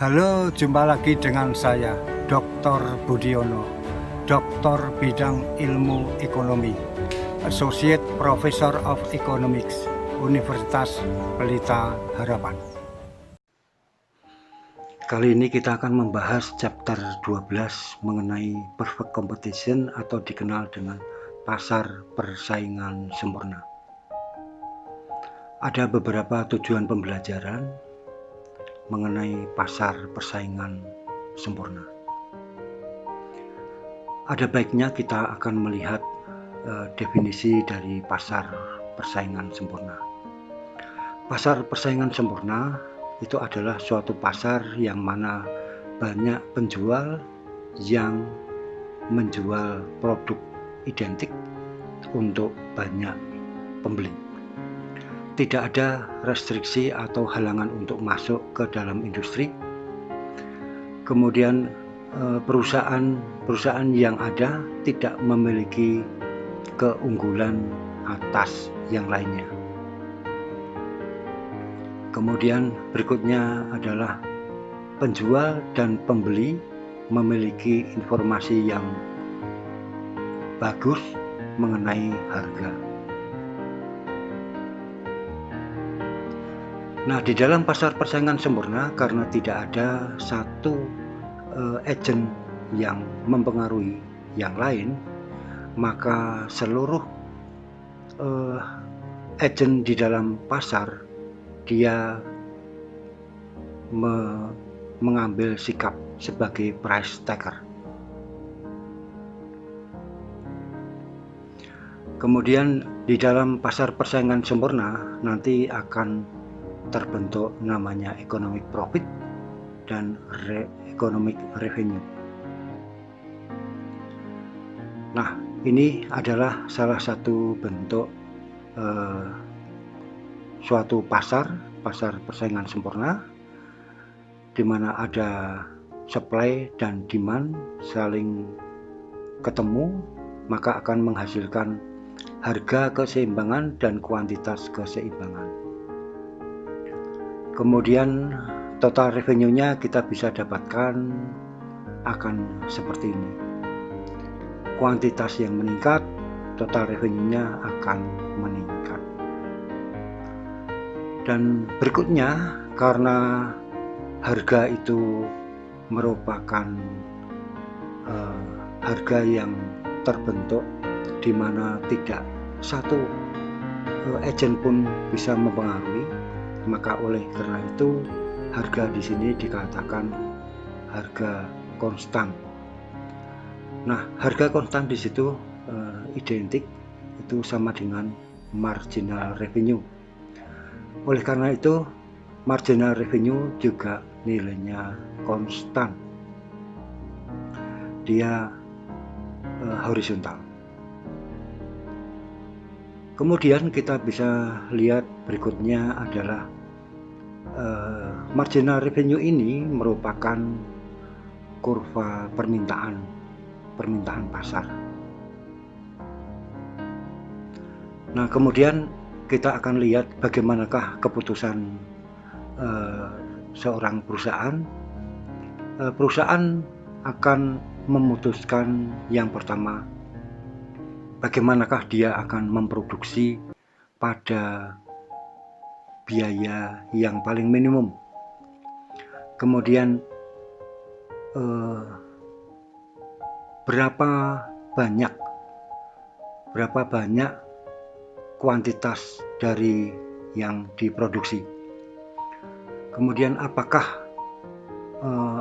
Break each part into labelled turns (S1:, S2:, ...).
S1: Halo, jumpa lagi dengan saya, Dr. Budiono, Doktor Bidang Ilmu Ekonomi, Associate Professor of Economics, Universitas Pelita Harapan. Kali ini kita akan membahas chapter 12 mengenai perfect competition atau dikenal dengan pasar persaingan sempurna. Ada beberapa tujuan pembelajaran mengenai pasar persaingan sempurna. Ada baiknya kita akan melihat definisi dari pasar persaingan sempurna. Pasar persaingan sempurna itu adalah suatu pasar yang mana banyak penjual yang menjual produk identik untuk banyak pembeli. Tidak ada restriksi atau halangan untuk masuk ke dalam industri. Kemudian perusahaan yang ada tidak memiliki keunggulan atas yang lainnya. Kemudian berikutnya adalah penjual dan pembeli memiliki informasi yang bagus mengenai harga. Nah, di dalam pasar persaingan sempurna, karena tidak ada satu agen yang mempengaruhi yang lain, maka seluruh agen di dalam pasar dia mengambil sikap sebagai price taker. Kemudian di dalam pasar persaingan sempurna nanti akan terbentuk namanya economic profit dan economic revenue. Nah, ini adalah salah satu bentuk suatu pasar persaingan sempurna di mana ada supply dan demand saling ketemu, maka akan menghasilkan harga keseimbangan dan kuantitas keseimbangan. Kemudian total revenue-nya kita bisa dapatkan akan seperti ini. Kuantitas yang meningkat, total revenue-nya akan meningkat. Dan berikutnya, karena harga itu merupakan harga yang terbentuk di mana tidak satu agen pun bisa mempengaruhi, maka oleh karena itu harga di sini dikatakan harga konstan. Nah, harga konstan di situ identik itu sama dengan marginal revenue. Oleh karena itu marginal revenue juga nilainya konstan. Dia horizontal. Kemudian kita bisa lihat berikutnya adalah marginal revenue ini merupakan kurva permintaan pasar. Nah, kemudian kita akan lihat bagaimanakah keputusan seorang perusahaan. Perusahaan akan memutuskan yang pertama, bagaimanakah dia akan memproduksi pada biaya yang paling minimum. Kemudian berapa banyak kuantitas dari yang diproduksi. Kemudian apakah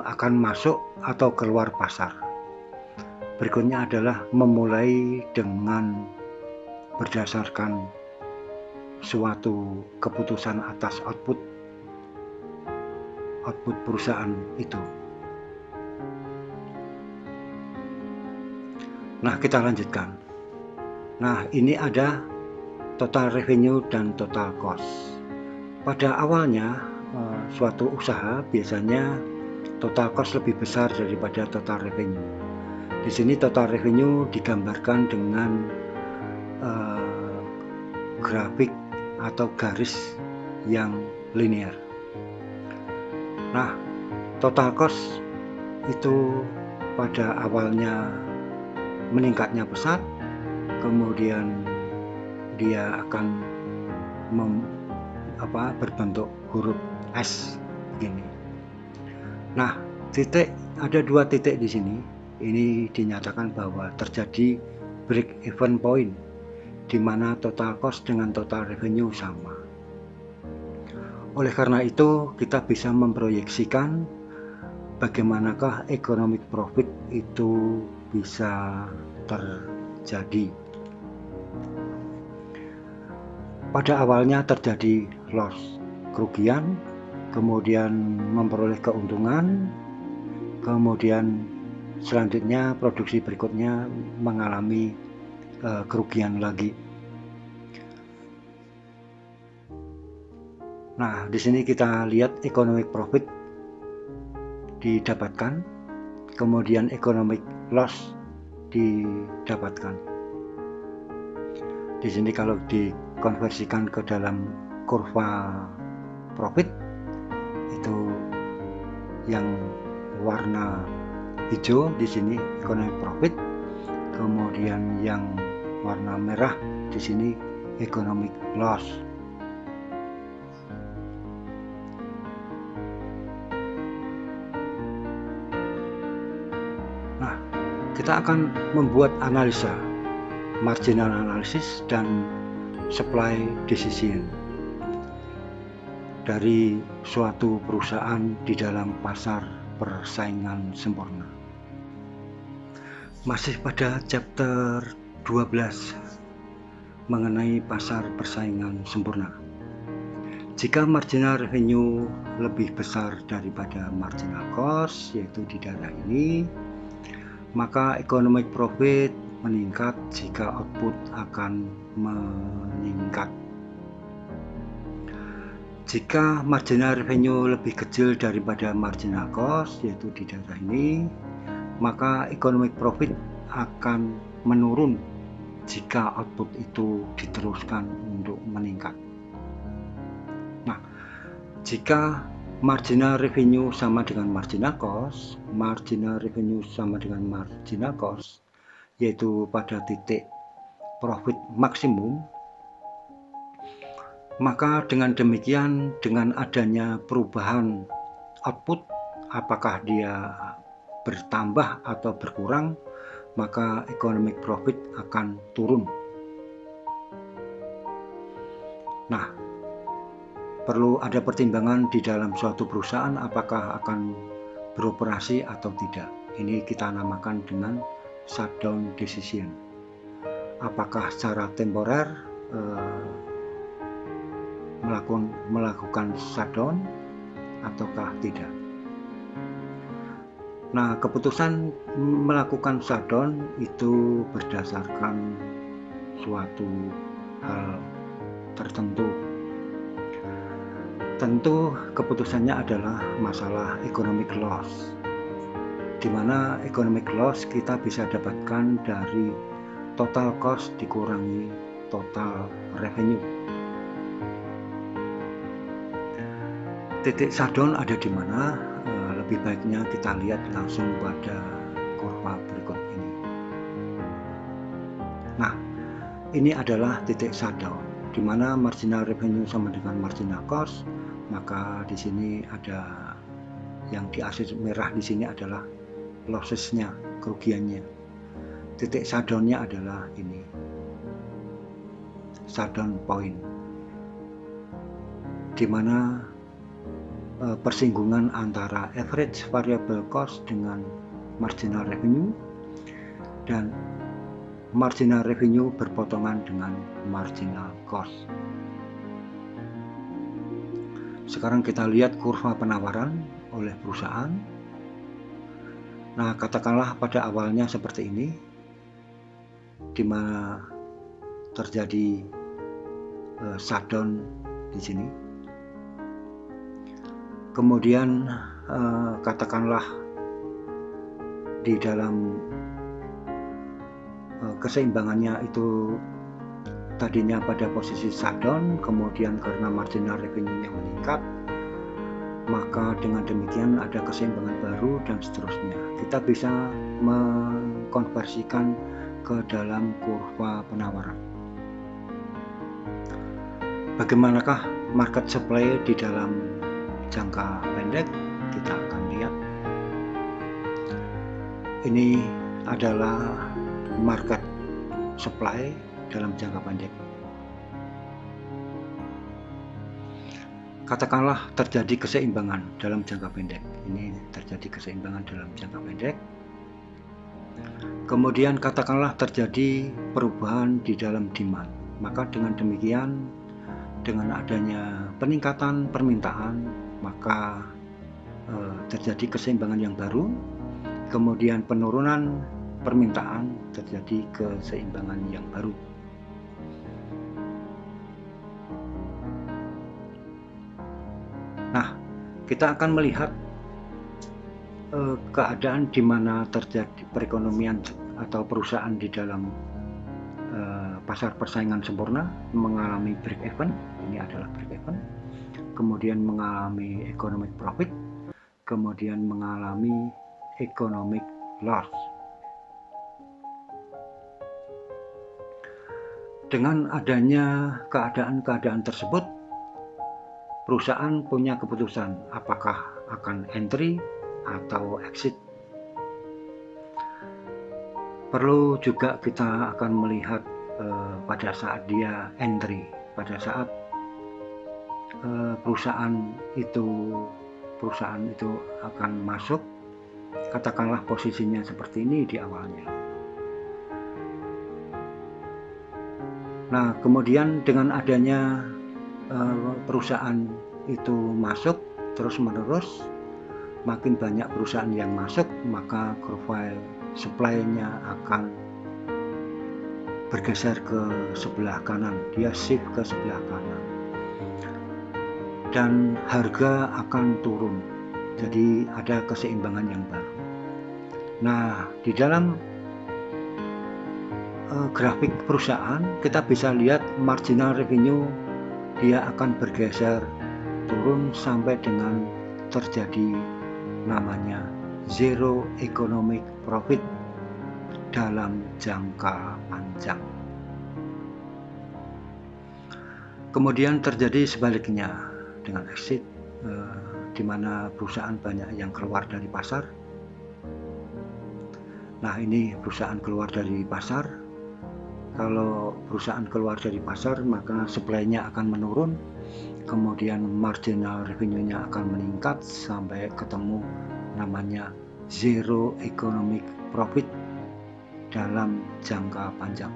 S1: akan masuk atau keluar pasar. Berikutnya adalah memulai dengan berdasarkan suatu keputusan atas output perusahaan itu. Nah, kita lanjutkan. Nah, ini ada total revenue dan total cost. Pada awalnya suatu usaha biasanya total cost lebih besar daripada total revenue. Di sini total revenue digambarkan dengan grafik atau garis yang linear. Nah, total cost itu pada awalnya meningkatnya pesat, kemudian dia akan berbentuk huruf S begini. Nah, ada 2 titik di sini. Ini dinyatakan bahwa terjadi break even point di mana total cost dengan total revenue sama. Oleh karena itu, kita bisa memproyeksikan bagaimanakah economic profit itu bisa terjadi. Pada awalnya terjadi loss, kerugian, kemudian memperoleh keuntungan, kemudian selanjutnya produksi berikutnya mengalami kerugian lagi. Nah, di sini kita lihat economic profit didapatkan, kemudian economic loss didapatkan. Di sini kalau dikonversikan ke dalam kurva profit, itu yang warna hijau di sini economic profit, kemudian yang warna merah di sini economic loss. Nah, kita akan membuat analisa, marginal analysis dan supply decision dari suatu perusahaan di dalam pasar persaingan sempurna. Masih pada chapter 12 mengenai pasar persaingan sempurna. Jika marginal revenue lebih besar daripada marginal cost, yaitu di daerah ini, maka economic profit meningkat jika output akan meningkat. Jika marginal revenue lebih kecil daripada marginal cost, yaitu di daerah ini, maka economic profit akan menurun jika output itu diteruskan untuk meningkat. Nah, jika marginal revenue sama dengan marginal cost, yaitu pada titik profit maksimum, maka dengan demikian, dengan adanya perubahan output, apakah dia bertambah atau berkurang, maka economic profit akan turun. Nah, perlu ada pertimbangan di dalam suatu perusahaan apakah akan beroperasi atau tidak. Ini kita namakan dengan shutdown decision. Apakah secara temporer melakukan shutdown ataukah tidak. Nah, keputusan melakukan shutdown itu berdasarkan suatu hal tertentu. Tentu keputusannya adalah masalah economic loss, di mana economic loss kita bisa dapatkan dari total cost dikurangi total revenue. Titik shutdown ada di mana? Lebih baiknya kita lihat langsung pada kurva berikut ini. Nah, ini adalah titik shutdown, di mana marginal revenue sama dengan marginal cost. Maka di sini ada yang di asis merah di sini adalah losses-nya, kerugiannya. Titik shutdown-nya adalah ini, shutdown point, di mana persinggungan antara average variable cost dengan marginal revenue dan marginal revenue berpotongan dengan marginal cost. Sekarang kita lihat kurva penawaran oleh perusahaan. Nah, katakanlah pada awalnya seperti ini, di mana terjadi shutdown di sini. Kemudian katakanlah di dalam keseimbangannya itu tadinya pada posisi shutdown, kemudian karena marginal revenue-nya meningkat, maka dengan demikian ada keseimbangan baru dan seterusnya. Kita bisa mengkonversikan ke dalam kurva penawaran. Bagaimanakah market supply di dalam jangka pendek? Kita akan lihat. Ini adalah market supply dalam jangka pendek. Katakanlah terjadi keseimbangan dalam jangka pendek. Ini terjadi keseimbangan dalam jangka pendek. Kemudian katakanlah terjadi perubahan di dalam demand. Maka dengan demikian, dengan adanya peningkatan permintaan, maka terjadi keseimbangan yang baru. Kemudian penurunan permintaan, terjadi keseimbangan yang baru. Nah, kita akan melihat keadaan di mana terjadi perekonomian atau perusahaan di dalam pasar persaingan sempurna mengalami break even. Ini adalah break even. Kemudian mengalami economic profit, kemudian mengalami economic loss. Dengan adanya keadaan-keadaan tersebut, perusahaan punya keputusan apakah akan entry atau exit. Perlu juga kita akan melihat pada saat dia entry, pada saat perusahaan itu akan masuk, katakanlah posisinya seperti ini di awalnya. Nah, kemudian dengan adanya perusahaan itu masuk terus menerus, makin banyak perusahaan yang masuk, maka profile supply-nya akan bergeser ke sebelah kanan, dia shift ke sebelah kanan, dan harga akan turun. Jadi ada keseimbangan yang baru. Nah, di dalam grafik perusahaan kita bisa lihat marginal revenue dia akan bergeser turun sampai dengan terjadi namanya zero economic profit dalam jangka panjang. Kemudian terjadi sebaliknya dengan exit, di mana perusahaan banyak yang keluar dari pasar. Nah, ini perusahaan keluar dari pasar. Kalau perusahaan keluar dari pasar, maka supply-nya akan menurun, kemudian marginal revenue-nya akan meningkat sampai ketemu namanya zero economic profit dalam jangka panjang.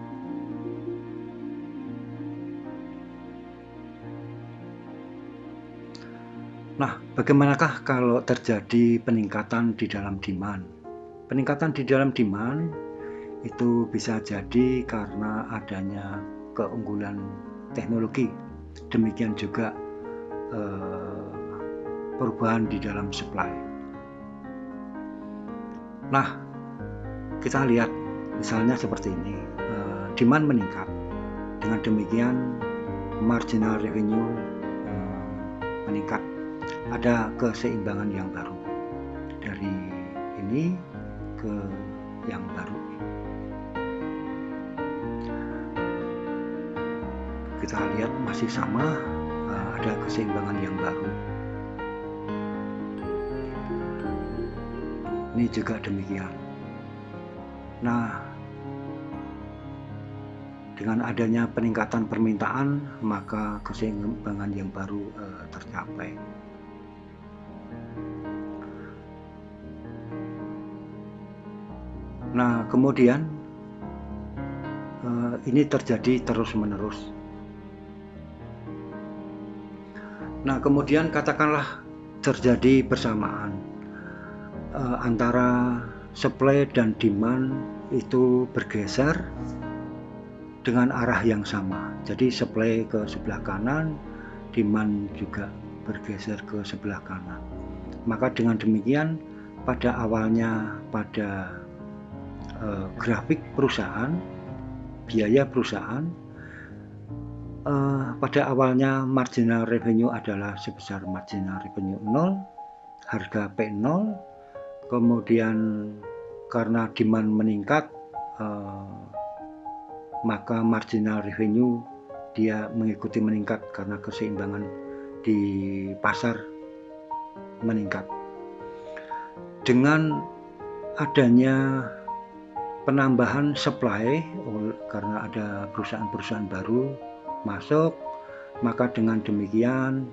S1: Nah, bagaimanakah kalau terjadi peningkatan di dalam demand? Peningkatan di dalam demand itu bisa jadi karena adanya keunggulan teknologi, demikian juga perubahan di dalam supply. Nah, kita lihat misalnya seperti ini, demand meningkat, dengan demikian marginal revenue meningkat, ada keseimbangan yang baru dari ini ke yang baru. Kita lihat masih sama, ada keseimbangan yang baru. Ini juga demikian. Nah, dengan adanya peningkatan permintaan, maka keseimbangan yang baru tercapai. Nah, kemudian ini terjadi terus-menerus. Nah, kemudian katakanlah terjadi bersamaan antara supply dan demand itu bergeser dengan arah yang sama. Jadi supply ke sebelah kanan, demand juga bergeser ke sebelah kanan. Maka dengan demikian pada awalnya pada grafik perusahaan, biaya perusahaan pada awalnya marginal revenue adalah sebesar marginal revenue 0, harga P0, kemudian karena demand meningkat, maka marginal revenue dia mengikuti meningkat karena keseimbangan di pasar meningkat. Dengan adanya penambahan supply karena ada perusahaan-perusahaan baru masuk, maka dengan demikian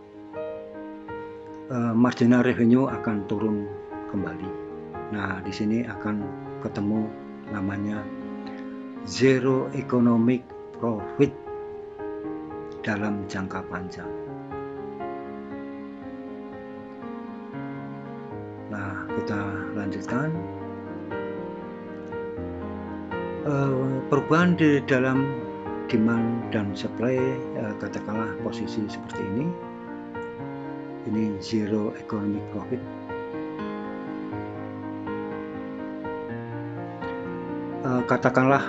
S1: marginal revenue akan turun kembali. Nah, di sini akan ketemu namanya zero economic profit dalam jangka panjang. Nah, kita lanjutkan. Perubahan di dalam demand dan supply, katakanlah posisi seperti ini zero economic profit. Katakanlah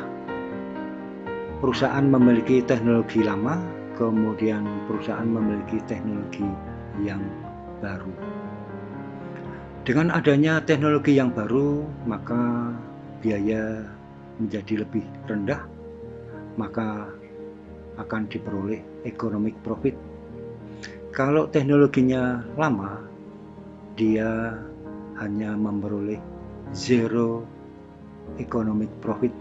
S1: perusahaan memiliki teknologi lama, kemudian perusahaan memiliki teknologi yang baru. Dengan adanya teknologi yang baru, maka biaya menjadi lebih rendah, maka akan diperoleh economic profit. Kalau teknologinya lama, dia hanya memperoleh zero economic profit.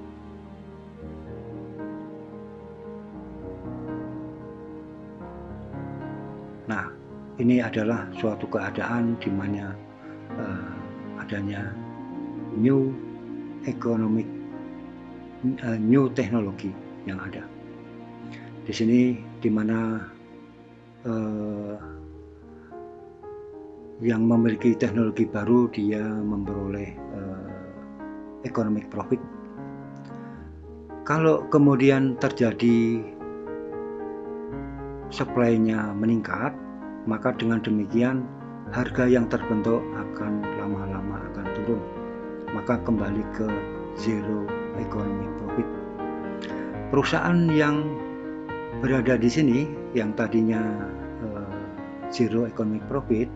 S1: Nah, ini adalah suatu keadaan di mana adanya new teknologi yang ada. Di sini di mana yang memiliki teknologi baru dia memperoleh economic profit. Kalau kemudian terjadi supply-nya meningkat, maka dengan demikian harga yang terbentuk akan lama-lama akan turun, maka kembali ke zero economic profit. Perusahaan yang berada di sini yang tadinya zero economic profit,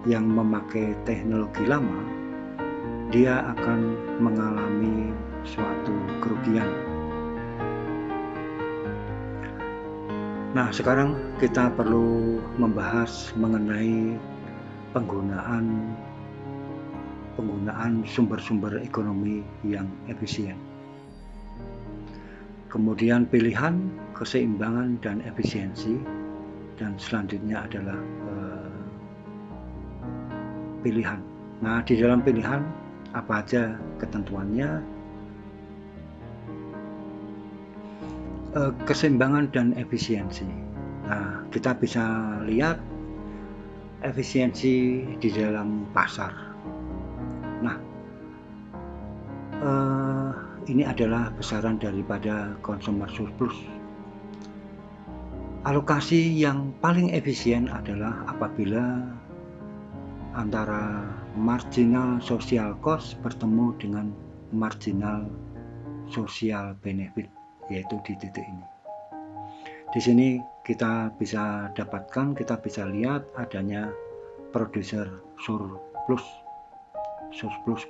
S1: yang memakai teknologi lama, dia akan mengalami suatu kerugian. Nah, sekarang kita perlu membahas mengenai penggunaan sumber-sumber ekonomi yang efisien. Kemudian pilihan, keseimbangan, dan efisiensi, dan selanjutnya adalah pilihan. Nah, di dalam pilihan apa aja ketentuannya? Keseimbangan dan efisiensi. Nah, kita bisa lihat efisiensi di dalam pasar. Nah, ini adalah besaran daripada consumer surplus. Alokasi yang paling efisien adalah apabila antara marginal social cost bertemu dengan marginal social benefit, yaitu di titik ini. Di sini kita bisa dapatkan, kita bisa lihat adanya producer surplus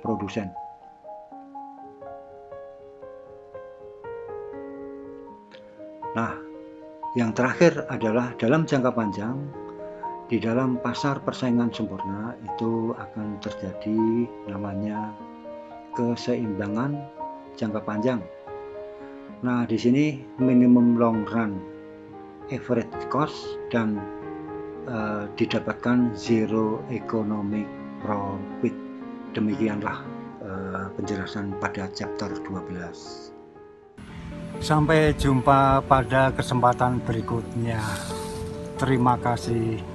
S1: produsen. Nah, yang terakhir adalah dalam jangka panjang, di dalam pasar persaingan sempurna itu akan terjadi namanya keseimbangan jangka panjang. Nah, di sini minimum long run average cost dan didapatkan zero economic profit. Demikianlah penjelasan pada chapter 12. Sampai jumpa pada kesempatan berikutnya. Terima kasih.